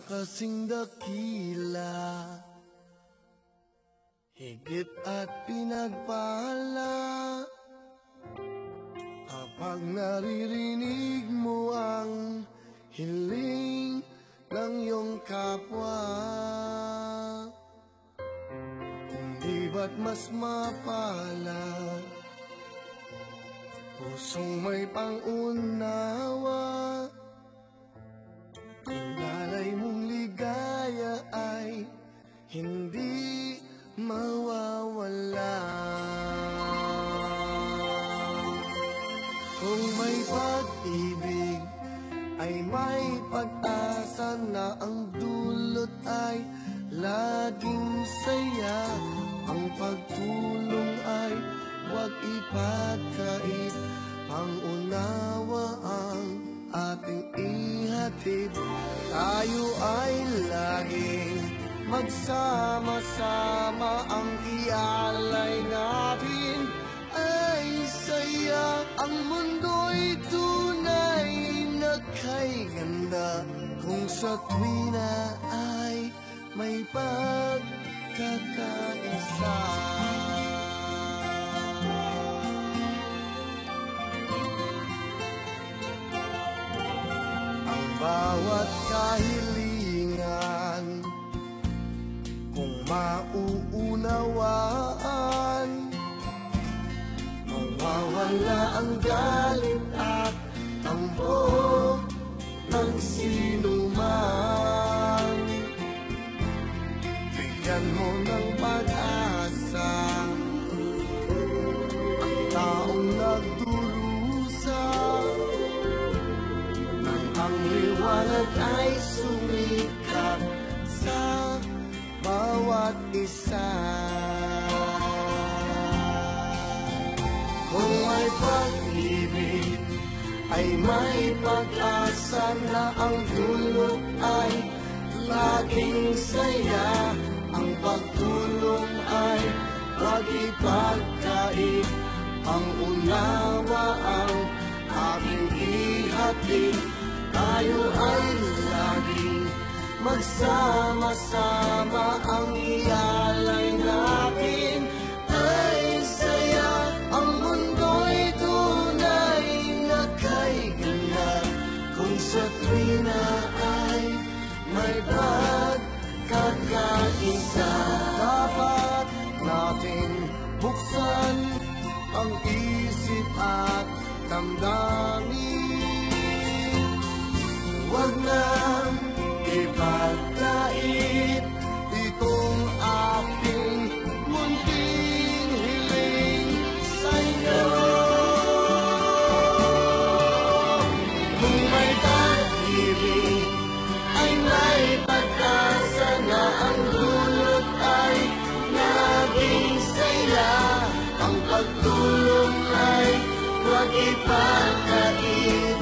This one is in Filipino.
kasing dakila, higit at pinagpala. Kapag naririnig mo ang hiling ng iyong kapwa, hindi ba't mas mapalad pusong may pangunawa? Kung lalay mong ligaya ay hindi mawawala. Kung may pag-ibig ay may pag-asa na ang dulot ay laging saya. Ang pagtulong ay huwag ipagkait, ang unawa ang ating ihatid. Tayo ay laging magsama-sama, ang ialay natin ay saya. Ang mundo'y tunay na kay ganda kung sa tuwina ay may pagkakaisa. Ang bawat kahilingan kung mauunawaan, mawawala ang galit at tampo ng sinuman. Bigyan mo ng pag-asa ang taong nagdurusa, nang ang liwanag ay sumikat sa bawat isa. Kung may pag-ibig ay may pag-asa na ang dulot ay laging saya. Ang pagtulong ay huwag ipagkait, ang unawa ang aking ihatid. Tayo ay laging magsama-sama, ang ialay natin ay saya. Ang mundo'y tunay na kay ganda kung sa tuwina ay may pagkakaisa. Dapat natin buksan ang isip at damdamin, huwag nang ipagkait itong aking munting hiling sa'yo. Kung may pag-ibig ay may pag-asa na ang dulot ay laging saya. Ang pagtulong ay huwag ipagkait,